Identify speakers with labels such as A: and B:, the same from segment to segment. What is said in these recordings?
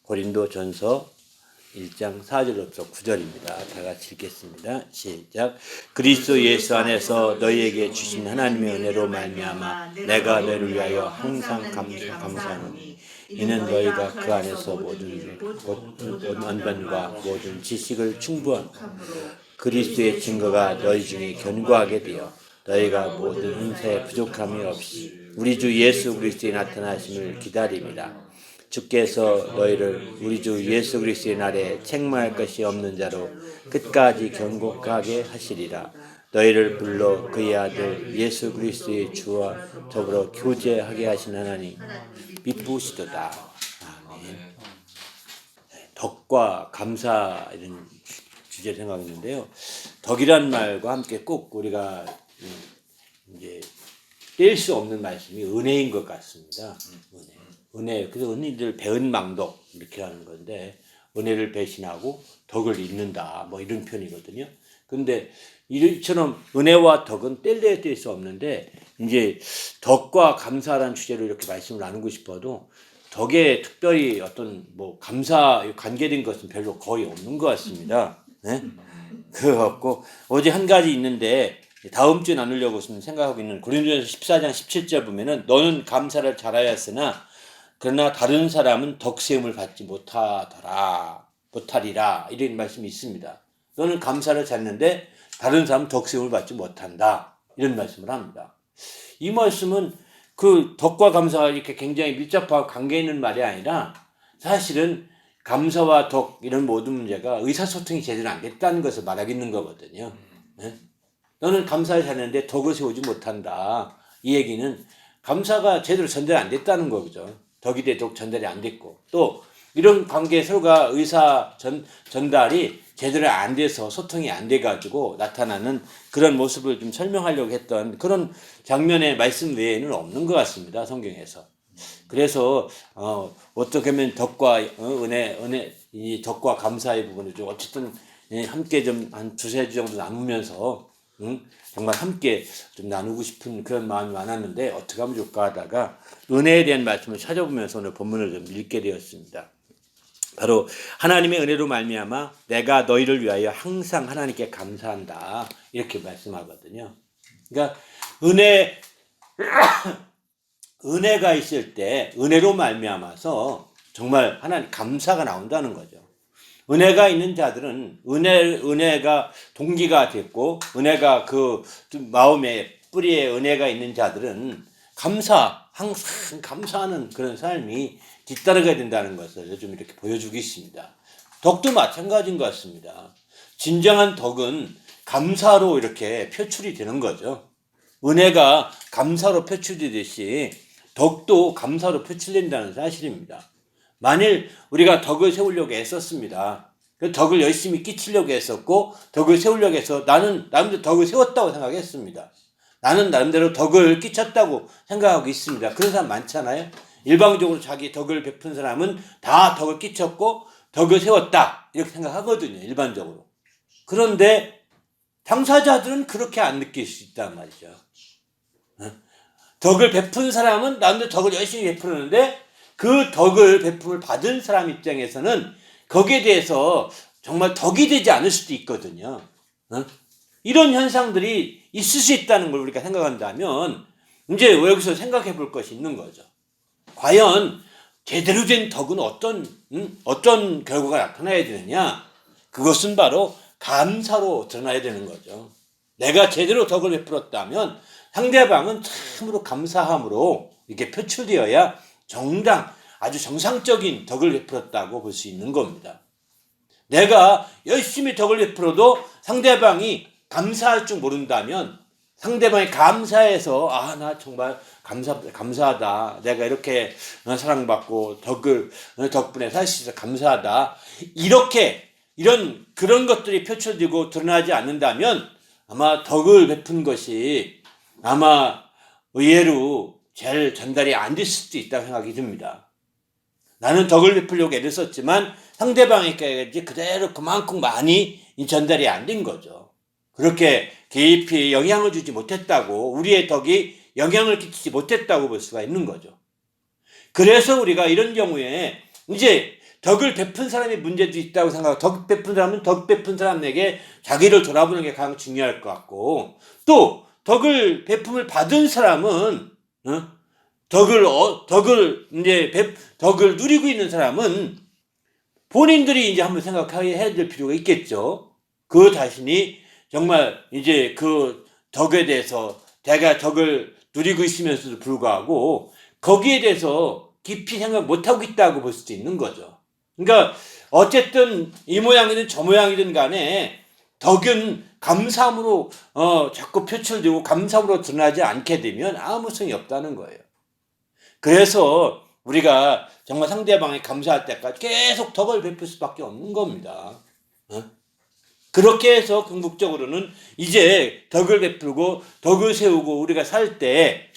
A: 고린도전서 1장 4절부터 9절입니다. 다 같이 읽겠습니다. 시작. 그리스도 예수 안에서 너희에게 주신 하나님의 은혜로 말미암아 내가 너희를 위하여 항상 감사하노니 이는 너희가 그 안에서 모든 언변과 모든 지식을 충분한 그리스도의 증거가 너희 중에 견고하게 되어 너희가 모든 은사에 부족함이 없이 우리 주 예수 그리스도의 나타나심을 기다립니다. 주께서 너희를 우리 주 예수 그리스도의 날에 책망할 것이 없는 자로 끝까지 견고하게 하시리라. 너희를 불러 그의 아들 예수 그리스도의 주와 더불어 교제하게 하신 하나님 미쁘시도다. 아멘. 덕과 감사 이런 주제를 생각했는데요. 덕이란 말과 함께 꼭 우리가 이제 뗄 수 없는 말씀이 은혜인 것 같습니다. 은혜. 그래서 은혜를 배은망덕 이렇게 하는 건데 은혜를 배신하고 덕을 잇는다 뭐 이런 표현이거든요. 근데 이처럼 은혜와 덕은 뗄래야 뗄 수 없는데 이제 덕과 감사라는 주제로 이렇게 말씀을 나누고 싶어도 덕에 특별히 어떤 뭐 감사 관계된 것은 별로 거의 없는 것 같습니다. 네? 그렇고 어제 한 가지 있는데 다음 주에 나누려고 생각하고 있는 고린도전서 14장 17절 보면은 너는 감사를 잘하였으나 그러나 다른 사람은 덕세움을 받지 못하리라 이런 말씀이 있습니다. 너는 감사를 잘했는데 다른 사람은 덕세움을 받지 못한다 이런 말씀을 합니다. 이 말씀은 그 덕과 감사가 이렇게 굉장히 밀접하고 관계 있는 말이 아니라 사실은 감사와 덕 이런 모든 문제가 의사소통이 제대로 안 됐다는 것을 말하고 있는 거거든요. 네? 너는 감사를 잘했는데 덕을 세우지 못한다. 이 얘기는 감사가 제대로 전달 안 됐다는 거죠. 덕이 돼 덕 전달이 안 됐고 또 이런 관계 서로가 의사 전달이 제대로 안 돼서 소통이 안 돼가지고 나타나는 그런 모습을 좀 설명하려고 했던 그런 장면의 말씀 외에는 없는 것 같습니다. 성경에서. 그래서 어떻게 하면 덕과 은혜 이 덕과 감사의 부분을 좀 어쨌든 함께 좀 한 두세 주 정도 나누면서 정말 함께 좀 나누고 싶은 그런 마음이 많았는데 어떻게 하면 좋을까 하다가 은혜에 대한 말씀을 찾아보면서 오늘 본문을 좀 읽게 되었습니다. 바로 하나님의 은혜로 말미암아 내가 너희를 위하여 항상 하나님께 감사한다 이렇게 말씀하거든요. 그러니까 은혜가 있을 때 은혜로 말미암아서 정말 하나님 감사가 나온다는 거죠. 은혜가 있는 자들은 은혜가 동기가 됐고 은혜가 그 마음의 뿌리에 은혜가 있는 자들은 항상 감사하는 그런 삶이 뒤따라가야 된다는 것을 좀 이렇게 보여주고 있습니다. 덕도 마찬가지인 것 같습니다. 진정한 덕은 감사로 이렇게 표출이 되는 거죠. 은혜가 감사로 표출되듯이 덕도 감사로 표출된다는 사실입니다. 만일 우리가 덕을 세우려고 애썼습니다. 그 덕을 열심히 끼치려고 했었고 덕을 세우려고 해서 나는 나름대로 덕을 세웠다고 생각했습니다. 나는 나름대로 덕을 끼쳤다고 생각하고 있습니다. 그런 사람 많잖아요. 일방적으로 자기 덕을 베푼 사람은 다 덕을 끼쳤고 덕을 세웠다 이렇게 생각하거든요. 일반적으로. 그런데 당사자들은 그렇게 안 느낄 수 있단 말이죠. 덕을 베푼 사람은 나름대로 덕을 열심히 베푸는데 그 덕을 베품을 받은 사람 입장에서는 거기에 대해서 정말 덕이 되지 않을 수도 있거든요. 이런 현상들이 있을 수 있다는 걸 우리가 생각한다면 이제 여기서 생각해 볼 것이 있는 거죠. 과연 제대로 된 덕은 어떤 결과가 나타나야 되느냐? 그것은 바로 감사로 드러나야 되는 거죠. 내가 제대로 덕을 베풀었다면 상대방은 참으로 감사함으로 이렇게 표출되어야 아주 정상적인 덕을 베풀었다고 볼 수 있는 겁니다. 내가 열심히 덕을 베풀어도 상대방이 감사할 줄 모른다면 상대방이 감사해서 나 정말 감사하다. 내가 이렇게 사랑받고 덕분에 살 수 있어서 감사하다. 그런 것들이 표출되고 드러나지 않는다면 아마 덕을 베푼 것이 아마 의외로 잘 전달이 안 될 수도 있다고 생각이 듭니다. 나는 덕을 베풀려고 애를 썼지만 상대방에게 그대로 그만큼 많이 전달이 안 된 거죠. 그렇게 깊이 영향을 주지 못했다고, 우리의 덕이 영향을 끼치지 못했다고 볼 수가 있는 거죠. 그래서 우리가 이런 경우에 이제 덕을 베푼 사람이 문제도 있다고 생각하고, 덕 베푼 사람은 덕 베푼 사람에게 자기를 돌아보는 게 가장 중요할 것 같고, 또 덕을 베품을 받은 사람은 덕을 누리고 있는 사람은 본인들이 이제 한번 생각해야 될 필요가 있겠죠. 그 자신이 정말 이제 그 덕에 대해서 내가 덕을 누리고 있으면서도 불구하고 거기에 대해서 깊이 생각 못하고 있다고 볼 수도 있는 거죠. 그러니까 어쨌든 이 모양이든 저 모양이든 간에 덕은 감사함으로 자꾸 표출되고 감사함으로 드러나지 않게 되면 아무성이 없다는 거예요. 그래서 우리가 정말 상대방이 감사할 때까지 계속 덕을 베풀 수밖에 없는 겁니다. 그렇게 해서 궁극적으로는 이제 덕을 베풀고 덕을 세우고 우리가 살 때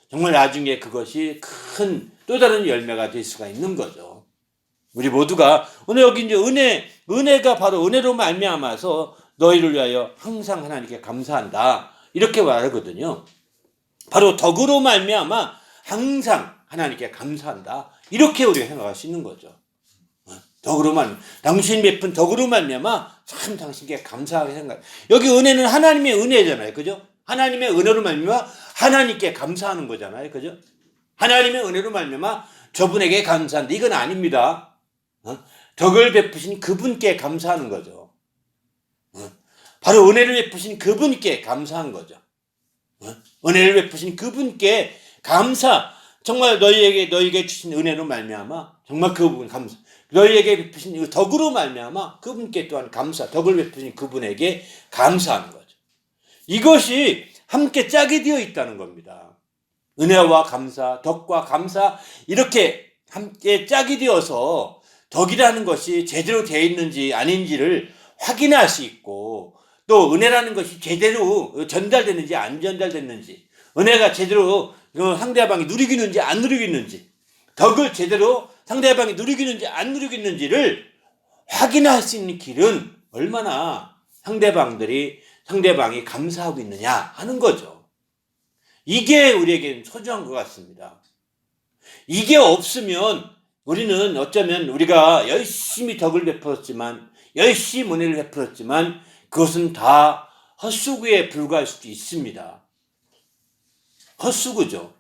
A: 정말 나중에 그것이 큰 또 다른 열매가 될 수가 있는 거죠. 우리 모두가 오늘 여기 이제 은혜가 바로 은혜로 말미암아서 너희를 위하여 항상 하나님께 감사한다 이렇게 말하거든요. 바로 덕으로 말미암아 항상 하나님께 감사한다 이렇게 우리가 생각할 수 있는 거죠. 덕으로만 당신 베푼 덕으로 말미암아 참 당신께 감사하게 생각. 여기 은혜는 하나님의 은혜잖아요, 그죠? 하나님의 은혜로 말미암아 하나님께 감사하는 거잖아요, 그죠? 하나님의 은혜로 말미암아 저분에게 감사한데 이건 아닙니다. 덕을 베푸신 그분께 감사하는 거죠. 바로 은혜를 베푸신 그분께 감사한 거죠. 은혜를 베푸신 그분께 감사. 정말 너희에게 주신 은혜로 말미암아 정말 그 부분 감사. 너희에게 베푸신 덕으로 말미암아 그분께 또한 감사. 덕을 베푸신 그분에게 감사하는 거죠. 이것이 함께 짝이 되어 있다는 겁니다. 은혜와 감사, 덕과 감사 이렇게 함께 짝이 되어서 덕이라는 것이 제대로 되어 있는지 아닌지를 확인할 수 있고 또 은혜라는 것이 제대로 전달되는지 안 전달됐는지 은혜가 제대로 상대방이 누리고 있는지 안 누리고 있는지 덕을 제대로 상대방이 누리고 있는지 안 누리고 있는지를 확인할 수 있는 길은 얼마나 상대방이 감사하고 있느냐 하는 거죠. 이게 우리에게는 소중한 것 같습니다. 이게 없으면 우리는 어쩌면 우리가 열심히 덕을 베풀었지만 열심히 은혜를 베풀었지만 그것은 다 헛수고에 불과할 수도 있습니다. 헛수고죠.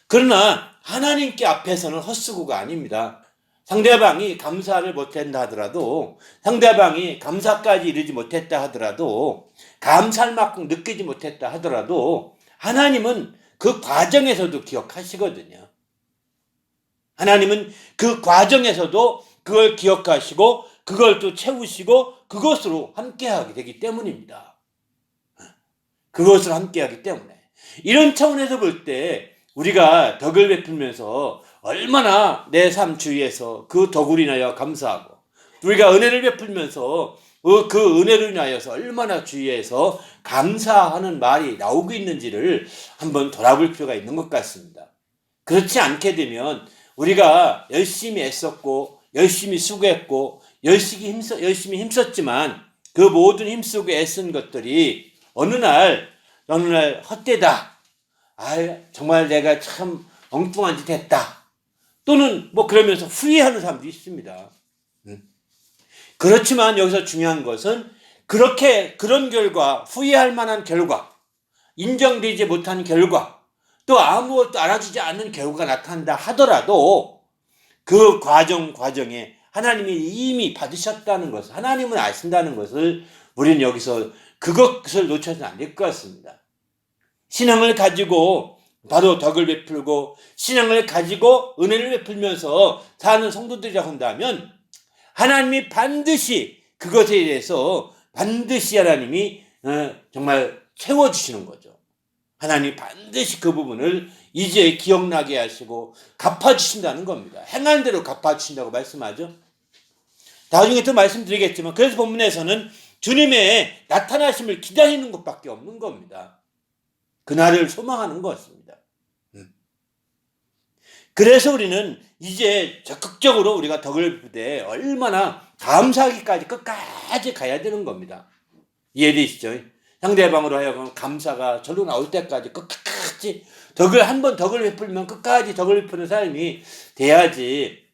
A: 그러나 하나님께 앞에서는 헛수고가 아닙니다. 상대방이 감사를 못한다 하더라도 상대방이 감사까지 이르지 못했다 하더라도 감사할 만큼 느끼지 못했다 하더라도 하나님은 그 과정에서도 기억하시거든요. 하나님은 그 과정에서도 그걸 기억하시고 그걸 또 채우시고 그것으로 함께하게 되기 때문입니다. 그것으로 함께하기 때문에 이런 차원에서 볼 때 우리가 덕을 베풀면서 얼마나 내 삶 주위에서 그 덕을 인하여 감사하고 우리가 은혜를 베풀면서 그 은혜로 인하여서 얼마나 주위에서 감사하는 말이 나오고 있는지를 한번 돌아볼 필요가 있는 것 같습니다. 그렇지 않게 되면 우리가 열심히 애썼고 열심히 수고했고 열심히 힘썼지만 그 모든 힘쓰고 애쓴 것들이 어느 날 헛되다. 정말 내가 참 엉뚱한 짓 했다. 또는 그러면서 후회하는 사람도 있습니다. 그렇지만 여기서 중요한 것은 그런 결과, 후회할 만한 결과, 인정되지 못한 결과, 또 아무것도 알아주지 않는 결과가 나타난다 하더라도 그 과정에 하나님이 이미 받으셨다는 것을, 하나님은 아신다는 것을 우리는 여기서 그것을 놓쳐서는 안 될 것 같습니다. 신앙을 가지고 바로 덕을 베풀고 신앙을 가지고 은혜를 베풀면서 사는 성도들이라고 한다면 하나님이 반드시 그것에 대해서 반드시 하나님이 정말 채워주시는 거죠. 하나님이 반드시 그 부분을 이제 기억나게 하시고 갚아주신다는 겁니다. 행한 대로 갚아주신다고 말씀하죠. 나중에 또 말씀드리겠지만 그래서 본문에서는 주님의 나타나심을 기다리는 것밖에 없는 겁니다. 그날을 소망하는 것입니다. 그래서 우리는 이제 적극적으로 우리가 덕을 베풀 때 얼마나 감사하기까지 끝까지 가야 되는 겁니다. 이해되시죠? 상대방으로 하여금 감사가 절로 나올 때까지 끝까지 덕을 베풀면 끝까지 덕을 베푸는 사람이 돼야지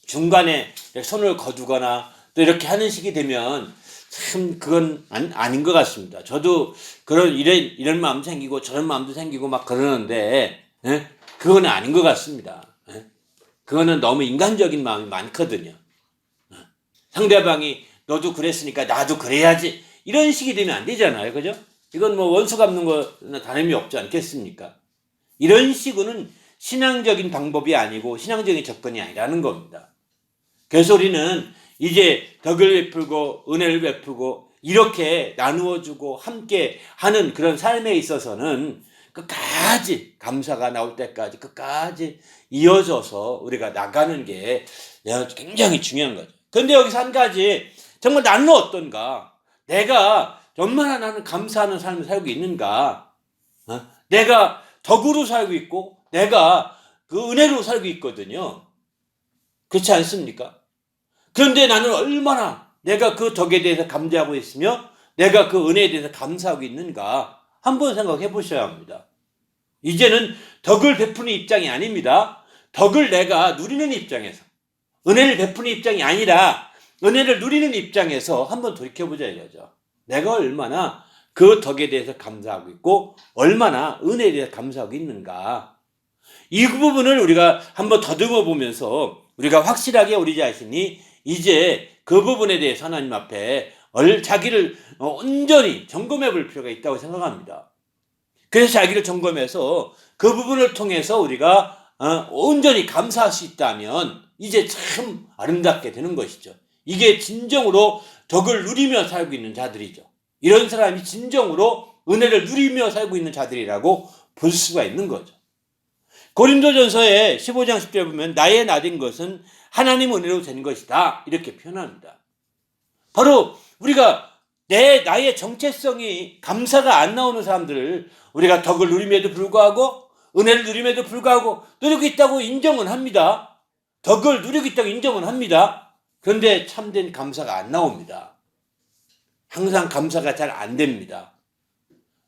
A: 중간에 손을 거두거나 또 이렇게 하는 식이 되면 참 그건 아닌 것 같습니다. 저도 그런 이런 마음도 생기고 저런 마음도 생기고 막 그러는데 그건 아닌 것 같습니다. 그거는 너무 인간적인 마음이 많거든요. 상대방이 너도 그랬으니까 나도 그래야지 이런 식이 되면 안 되잖아요. 그죠? 이건 뭐 원수 갚는 거나 다름이 없지 않겠습니까? 이런 식으로는 신앙적인 방법이 아니고 신앙적인 접근이 아니라는 겁니다. 그래서 우리는 이제 덕을 베풀고 은혜를 베풀고 이렇게 나누어주고 함께 하는 그런 삶에 있어서는 끝까지 감사가 나올 때까지 끝까지 이어져서 우리가 나가는 게 굉장히 중요한 거죠. 그런데 여기서 한 가지 정말 나는 어떤가? 내가 얼마나 나는 감사하는 삶을 살고 있는가? 내가 덕으로 살고 있고 내가 그 은혜로 살고 있거든요. 그렇지 않습니까? 그런데 나는 얼마나 내가 그 덕에 대해서 감사하고 있으며 내가 그 은혜에 대해서 감사하고 있는가 한번 생각해 보셔야 합니다. 이제는 덕을 베푸는 입장이 아닙니다. 덕을 내가 누리는 입장에서 은혜를 베푸는 입장이 아니라 은혜를 누리는 입장에서 한번 돌이켜보자 이거죠. 내가 얼마나 그 덕에 대해서 감사하고 있고 얼마나 은혜에 대해서 감사하고 있는가. 이 부분을 우리가 한번 더듬어 보면서 우리가 확실하게 우리 자신이 이제 그 부분에 대해서 하나님 앞에 자기를 온전히 점검해 볼 필요가 있다고 생각합니다. 그래서 자기를 점검해서 그 부분을 통해서 우리가 온전히 감사할 수 있다면 이제 참 아름답게 되는 것이죠. 이게 진정으로 덕을 누리며 살고 있는 자들이죠. 이런 사람이 진정으로 은혜를 누리며 살고 있는 자들이라고 볼 수가 있는 거죠. 고린도전서의 15장 10절에 보면 나의 나된 것은 하나님 은혜로 된 것이다 이렇게 표현합니다. 바로 우리가 나의 정체성이 감사가 안 나오는 사람들을 우리가 덕을 누림에도 불구하고 은혜를 누림에도 불구하고 누리고 있다고 인정은 합니다. 덕을 누리고 있다고 인정은 합니다. 그런데 참된 감사가 안 나옵니다. 항상 감사가 잘 안 됩니다.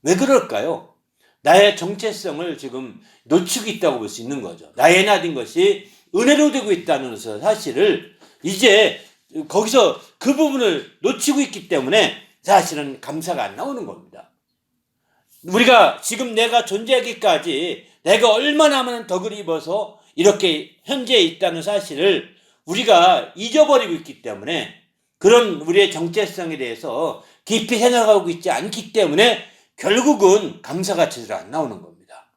A: 왜 그럴까요? 나의 정체성을 지금 놓치고 있다고 볼 수 있는 거죠. 나의 나된 것이 은혜로 되고 있다는 사실을 이제 거기서 그 부분을 놓치고 있기 때문에 사실은 감사가 안 나오는 겁니다. 우리가 지금 내가 존재하기까지 내가 얼마나 많은 덕을 입어서 이렇게 현재에 있다는 사실을 우리가 잊어버리고 있기 때문에 그런 우리의 정체성에 대해서 깊이 생각하고 있지 않기 때문에 결국은 감사가 제대로 안 나오는 겁니다.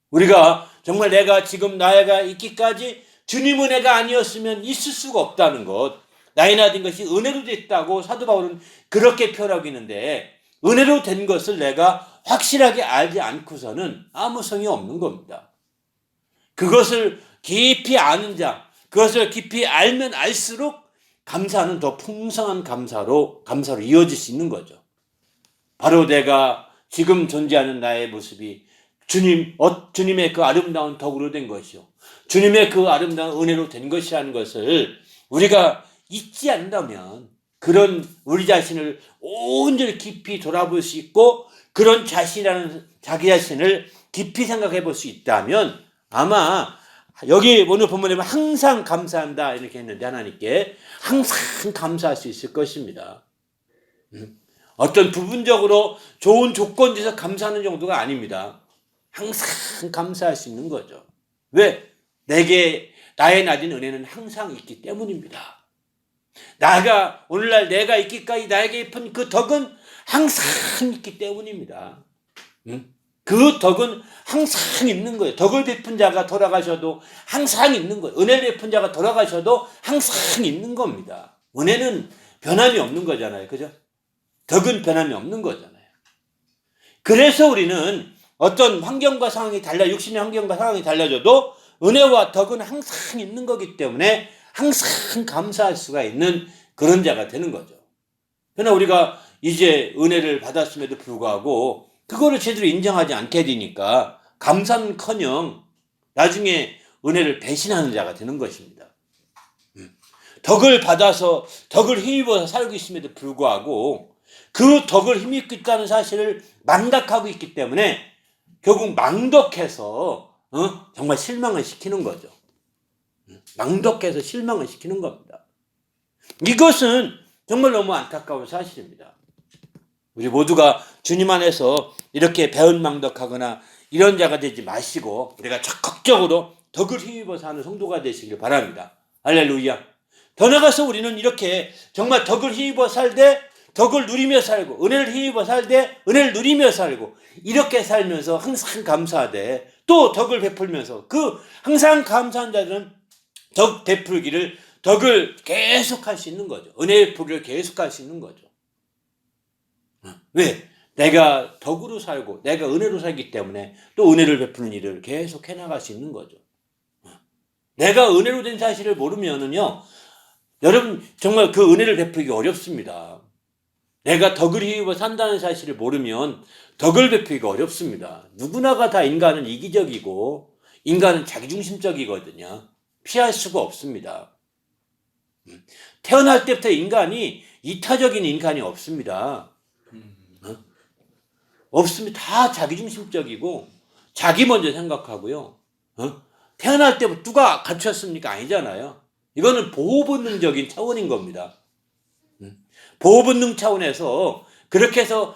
A: 우리가 정말 내가 지금 나이가 있기까지 주님 은혜가 아니었으면 있을 수가 없다는 것, 나이 나된 것이 은혜로 됐다고 사도 바울은 그렇게 표현하고 있는데 은혜로 된 것을 내가 확실하게 알지 않고서는 아무 성이 없는 겁니다. 그것을 깊이 아는 자, 그것을 깊이 알면 알수록 감사는 더 풍성한 감사로 이어질 수 있는 거죠. 바로 내가 지금 존재하는 나의 모습이 주님의 그 아름다운 덕으로 된 것이요. 주님의 그 아름다운 은혜로 된 것이라는 것을 우리가 잊지 않는다면 그런 우리 자신을 온전히 깊이 돌아볼 수 있고 그런 자기 자신을 깊이 생각해 볼 수 있다면 아마 여기 오늘 본문에 보면 항상 감사한다 이렇게 했는데 하나님께 항상 감사할 수 있을 것입니다. 어떤 부분적으로 좋은 조건에서 감사하는 정도가 아닙니다. 항상 감사할 수 있는 거죠. 왜? 나의 낮은 은혜는 항상 있기 때문입니다. 오늘날 내가 있기까지 나에게 입은 그 덕은 항상 있기 때문입니다. 그 덕은 항상 있는 거예요. 덕을 베푼 자가 돌아가셔도 항상 있는 거예요. 은혜를 베푼 자가 돌아가셔도 항상 있는 겁니다. 은혜는 변함이 없는 거잖아요. 그죠? 덕은 변함이 없는 거잖아요. 그래서 우리는 어떤 환경과 상황이 육신의 환경과 상황이 달라져도 은혜와 덕은 항상 있는 거기 때문에 항상 감사할 수가 있는 그런 자가 되는 거죠. 그러나 우리가 이제 은혜를 받았음에도 불구하고 그거를 제대로 인정하지 않게 되니까 감사는커녕 나중에 은혜를 배신하는 자가 되는 것입니다. 덕을 받아서 덕을 힘입어서 살고 있음에도 불구하고 그 덕을 힘입고 있다는 사실을 망각하고 있기 때문에 결국 망덕해서 정말 실망을 시키는 거죠. 망덕해서 실망을 시키는 겁니다. 이것은 정말 너무 안타까운 사실입니다. 우리 모두가 주님 안에서 이렇게 배은망덕하거나 이런 자가 되지 마시고 우리가 적극적으로 덕을 힘입어 사는 성도가 되시길 바랍니다. 할렐루야. 더 나아가서 우리는 이렇게 정말 덕을 힘입어 살되 덕을 누리며 살고 은혜를 힘입어 살되 은혜를 누리며 살고 이렇게 살면서 항상 감사하되 또 덕을 베풀면서 그 항상 감사한 자들은 덕 베풀기를 덕을 계속할 수 있는 거죠. 은혜 베풀기를 계속할 수 있는 거죠. 왜? 내가 덕으로 살고 내가 은혜로 살기 때문에 또 은혜를 베푸는 일을 계속 해나갈 수 있는 거죠. 내가 은혜로 된 사실을 모르면은요, 여러분 정말 그 은혜를 베풀기 어렵습니다. 내가 덕을 힘입어 산다는 사실을 모르면 덕을 베풀기가 어렵습니다. 누구나가 다 인간은 이기적이고 인간은 자기중심적이거든요. 피할 수가 없습니다. 태어날 때부터 인간이 이타적인 인간이 없습니다. 없습니다. 다 자기중심적이고 자기 먼저 생각하고요. 태어날 때부터 누가 갖췄습니까? 아니잖아요. 이거는 보호본능적인 차원인 겁니다. 보호본능 차원에서 그렇게 해서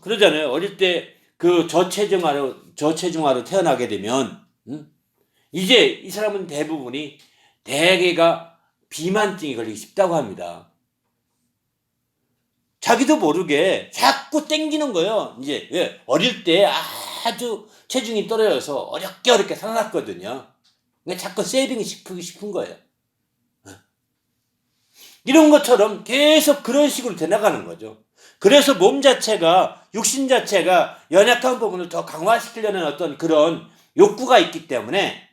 A: 그러잖아요. 어릴 때 그 저체중아로 태어나게 되면 이제 이 사람은 대개가 비만증이 걸리기 쉽다고 합니다. 자기도 모르게 자꾸 땡기는 거예요. 이제 왜? 어릴 때 아주 체중이 떨어져서 어렵게 살아났거든요. 그러니까 자꾸 세이빙이 싶은 거예요. 이런 것처럼 계속 그런 식으로 되나가는 거죠. 그래서 몸 자체가, 육신 자체가 연약한 부분을 더 강화시키려는 어떤 그런 욕구가 있기 때문에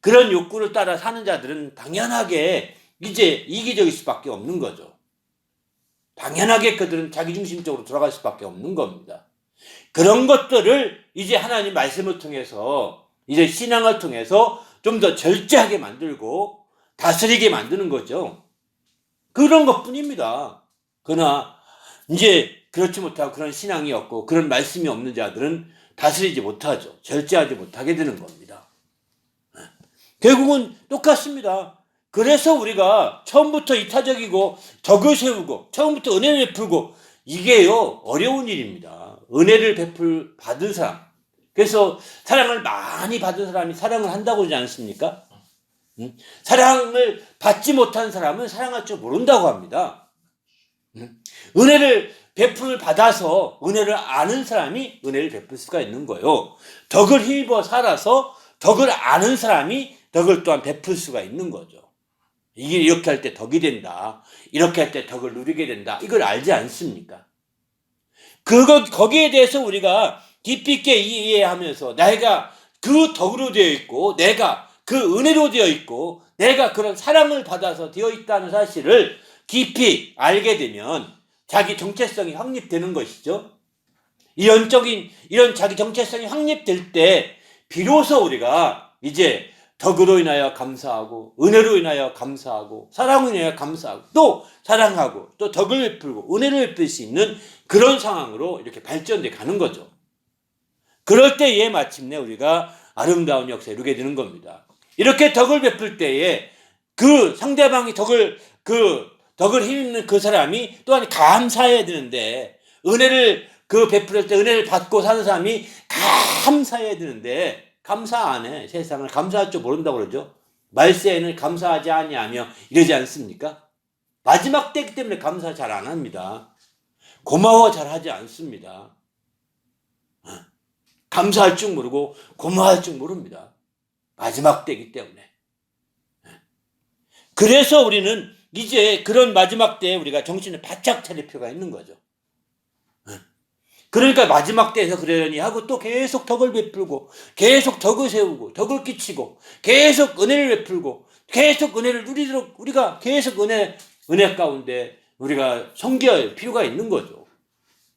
A: 그런 욕구를 따라 사는 자들은 당연하게 이제 이기적일 수밖에 없는 거죠. 당연하게 그들은 자기중심적으로 돌아갈 수밖에 없는 겁니다. 그런 것들을 이제 하나님 말씀을 통해서 이제 신앙을 통해서 좀 더 절제하게 만들고 다스리게 만드는 거죠. 그런 것뿐입니다. 그러나 이제 그렇지 못하고 그런 신앙이 없고 그런 말씀이 없는 자들은 다스리지 못하죠. 절제하지 못하게 되는 겁니다. 결국은 똑같습니다. 그래서 우리가 처음부터 이타적이고 덕을 세우고 처음부터 은혜를 베풀고 이게요 어려운 일입니다. 은혜를 받은 사람, 그래서 사랑을 많이 받은 사람이 사랑을 한다고 하지 않습니까? 사랑을 받지 못한 사람은 사랑할 줄 모른다고 합니다. 은혜를 받아서 은혜를 아는 사람이 은혜를 베풀 수가 있는 거예요. 덕을 힘입어 살아서 덕을 아는 사람이 덕을 또한 베풀 수가 있는 거죠. 이게 이렇게 할 때 덕이 된다. 이렇게 할 때 덕을 누리게 된다. 이걸 알지 않습니까? 거기에 대해서 우리가 깊이 있게 이해하면서 내가 그 덕으로 되어 있고 내가 그 은혜로 되어 있고 내가 그런 사랑을 받아서 되어 있다는 사실을 깊이 알게 되면 자기 정체성이 확립되는 것이죠. 이런 자기 정체성이 확립될 때 비로소 우리가 이제 덕으로 인하여 감사하고 은혜로 인하여 감사하고 사랑으로 인하여 감사하고 또 사랑하고 또 덕을 베풀고 은혜를 베풀 수 있는 그런 상황으로 이렇게 발전돼 가는 거죠. 그럴 때에 마침내 우리가 아름다운 역사를 이루게 되는 겁니다. 이렇게 덕을 베풀 때에 그 상대방이 덕을 힘입는 그 사람이 또한 감사해야 되는데 은혜를 베풀 때 은혜를 받고 사는 사람이 감사해야 되는데 감사 안 해. 세상을 감사할 줄 모른다고 그러죠. 말세에는 감사하지 아니하며 이러지 않습니까? 마지막 때이기 때문에 감사 잘 안 합니다. 고마워 잘 하지 않습니다. 감사할 줄 모르고 고마워할 줄 모릅니다. 마지막 때이기 때문에. 그래서 우리는 이제 그런 마지막 때에 우리가 정신을 바짝 차릴 필요가 있는 거죠. 그러니까 마지막 때에서 그러려니 하고 또 계속 덕을 베풀고 계속 덕을 세우고 덕을 끼치고 계속 은혜를 베풀고 계속 은혜를 누리도록 우리가 계속 은혜 가운데 우리가 섬겨야 필요가 있는 거죠.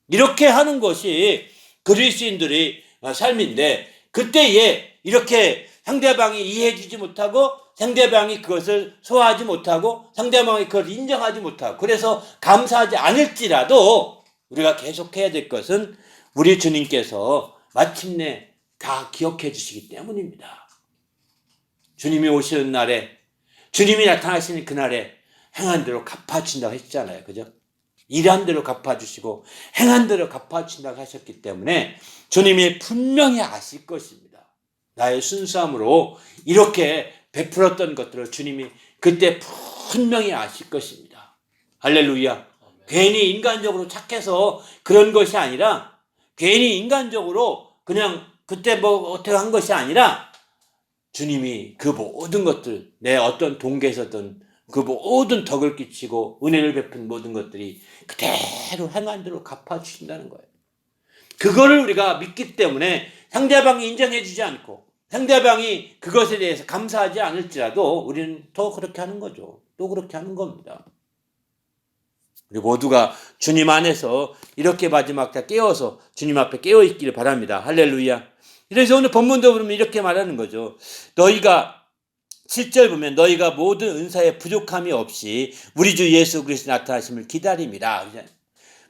A: 이렇게 하는 것이 그리스도인들의 삶인데 그때에 이렇게 상대방이 이해해 주지 못하고 상대방이 그것을 소화하지 못하고 상대방이 그걸 인정하지 못하고 그래서 감사하지 않을지라도 우리가 계속해야 될 것은 우리 주님께서 마침내 다 기억해 주시기 때문입니다. 주님이 오시는 날에 주님이 나타나시는 그날에 행한 대로 갚아주신다고 했잖아요. 그죠? 일한 대로 갚아주시고 행한 대로 갚아주신다고 하셨기 때문에 주님이 분명히 아실 것입니다. 나의 순수함으로 이렇게 베풀었던 것들을 주님이 그때 분명히 아실 것입니다. 할렐루야. 괜히 인간적으로 착해서 그런 것이 아니라, 괜히 인간적으로 그냥 그때 뭐 어떻게 한 것이 아니라, 주님이 그 모든 것들, 내 어떤 동계에서든 그 모든 덕을 끼치고 은혜를 베푼 모든 것들이 그대로 행한 대로 갚아주신다는 거예요. 그거를 우리가 믿기 때문에 상대방이 인정해 주지 않고 상대방이 그것에 대해서 감사하지 않을지라도 우리는 더 그렇게 하는 거죠. 또 그렇게 하는 겁니다. 우리 모두가 주님 안에서 이렇게 마지막 다 깨어서 주님 앞에 깨어 있기를 바랍니다. 할렐루야. 그래서 오늘 본문도 보면 이렇게 말하는 거죠. 너희가 7절 보면 너희가 모든 은사에 부족함이 없이 우리 주 예수 그리스도 나타나심을 기다림이라.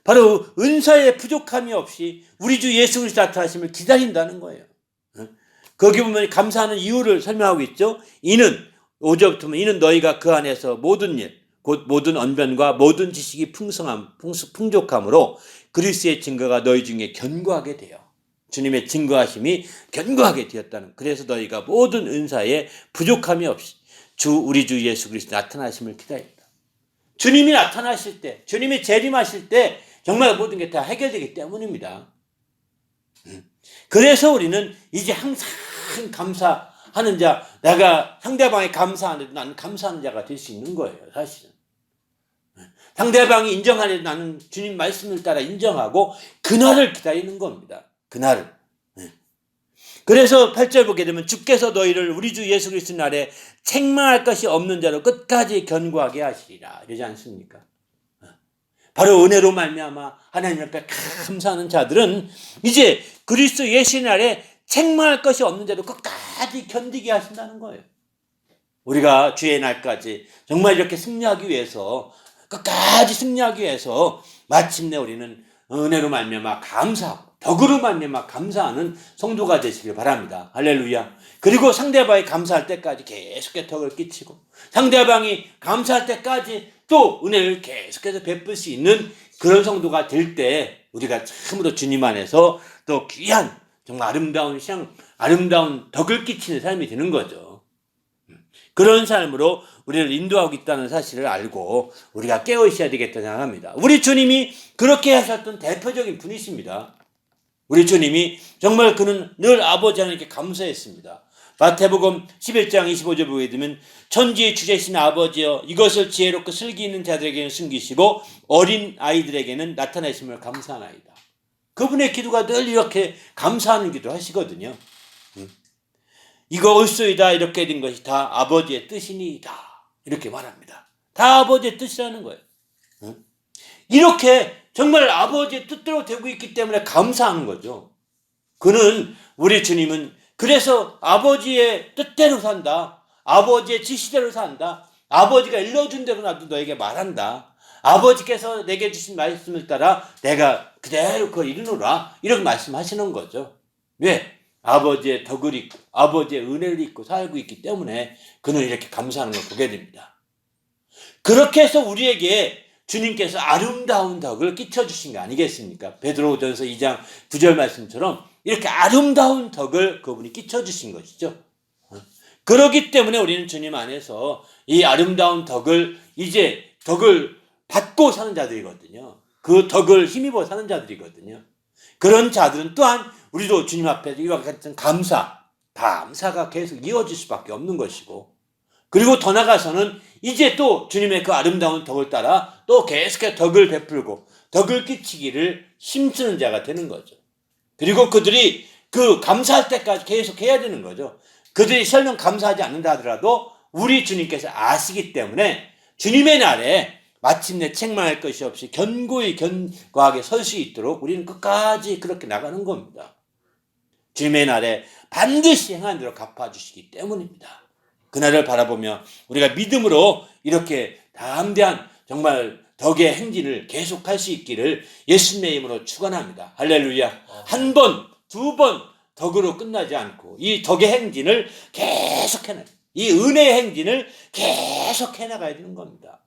A: 바로 은사에 부족함이 없이 우리 주 예수 그리스도 나타나심을 기다린다는 거예요. 거기 보면 감사하는 이유를 설명하고 있죠. 이는 5절부터 보면 이는 너희가 그 안에서 모든 일 곧 모든 언변과 모든 지식이 풍족함으로 그리스도의 증거가 너희 중에 견고하게 되어 주님의 증거하심이 견고하게 되었다는. 그래서 너희가 모든 은사에 부족함이 없이 우리 주 예수 그리스도 나타나심을 기다린다. 주님이 나타나실 때, 주님이 재림하실 때 정말 모든 게 다 해결되기 때문입니다. 그래서 우리는 이제 항상 감사하는 자, 내가 상대방이 감사하는데 나는 감사하는 자가 될 수 있는 거예요. 사실은 상대방이 인정하려도 나는 주님 말씀을 따라 인정하고 그날을 기다리는 겁니다. 그날을. 그래서 8절 보게 되면 주께서 너희를 우리 주 예수 그리스도 날에 책망할 것이 없는 자로 끝까지 견고하게 하시리라. 이러지 않습니까? 바로 은혜로 말미암아 하나님 앞에 감사하는 자들은 이제 그리스도 예수 날에 책망할 것이 없는 자로 끝까지 견디게 하신다는 거예요. 우리가 주의 날까지 정말 이렇게 승리하기 위해서, 끝까지 승리하기 위해서 마침내 우리는 은혜로 말미암아 감사하고 덕으로 말미암아 감사하는 성도가 되시길 바랍니다. 할렐루야. 그리고 상대방이 감사할 때까지 계속해서 덕을 끼치고 상대방이 감사할 때까지 또 은혜를 계속해서 베풀 수 있는 그런 성도가 될 때 우리가 참으로 주님 안에서 또 귀한 정말 아름다운 덕을 끼치는 삶이 되는 거죠. 그런 삶으로 우리를 인도하고 있다는 사실을 알고 우리가 깨어 있어야 되겠다 생각합니다. 우리 주님이 그렇게 하셨던 대표적인 분이십니다. 우리 주님이 정말 그는 늘 아버지 하나님께 감사했습니다. 마태복음 11장 25절 보게 되면 천지의 주제신 아버지여 이것을 지혜롭고 슬기 있는 자들에게는 숨기시고 어린 아이들에게는 나타내심을 감사하나이다. 그분의 기도가 늘 이렇게 감사하는 기도 하시거든요. 이거 옳소이다 이렇게 된 것이 다 아버지의 뜻이니이다 이렇게 말합니다. 다 아버지의 뜻이라는 거예요. 이렇게 정말 아버지의 뜻대로 되고 있기 때문에 감사하는 거죠. 우리 주님은 그래서 아버지의 뜻대로 산다. 아버지의 지시대로 산다. 아버지가 일러준 대로 나도 너에게 말한다. 아버지께서 내게 주신 말씀을 따라 내가 그대로 그걸 이루노라. 이렇게 말씀하시는 거죠. 왜? 아버지의 덕을 잊고 아버지의 은혜를 잊고 살고 있기 때문에 그는 이렇게 감사하는 걸 보게 됩니다. 그렇게 해서 우리에게 주님께서 아름다운 덕을 끼쳐주신 거 아니겠습니까? 베드로전서 2장 9절 말씀처럼 이렇게 아름다운 덕을 그분이 끼쳐주신 것이죠. 그렇기 때문에 우리는 주님 안에서 이 아름다운 덕을 받고 사는 자들이거든요. 그 덕을 힘입어 사는 자들이거든요. 그런 자들은 또한 우리도 주님 앞에서 이와 같은 감사가 계속 이어질 수밖에 없는 것이고, 그리고 더 나아가서는 이제 또 주님의 그 아름다운 덕을 따라 또 계속해서 덕을 베풀고 덕을 끼치기를 힘쓰는 자가 되는 거죠. 그리고 그들이 그 감사할 때까지 계속 해야 되는 거죠. 그들이 설령 감사하지 않는다 하더라도 우리 주님께서 아시기 때문에 주님의 날에 마침내 책망할 것이 없이 견고하게 설 수 있도록 우리는 끝까지 그렇게 나가는 겁니다. 주님의 날에 반드시 행한 대로 갚아주시기 때문입니다. 그날을 바라보며 우리가 믿음으로 이렇게 담대한 정말 덕의 행진을 계속할 수 있기를 예수님의 이름으로 축원합니다. 할렐루야. 한 번, 두 번 덕으로 끝나지 않고 이 덕의 행진을 계속 해내. 이 은혜의 행진을 계속 해나가야 되는 겁니다.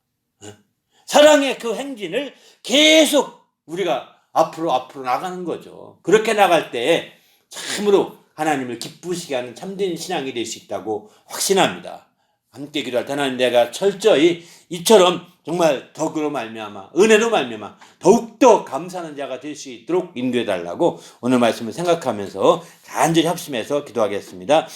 A: 사랑의 그 행진을 계속 우리가 앞으로 나가는 거죠. 그렇게 나갈 때 참으로 하나님을 기쁘시게 하는 참된 신앙이 될 수 있다고 확신합니다. 함께 기도할 때 하나님, 내가 철저히 이처럼 정말 덕으로 말미암아 은혜로 말미암아 더욱더 감사하는 자가 될 수 있도록 인도해 달라고 오늘 말씀을 생각하면서 간절히 합심해서 기도하겠습니다.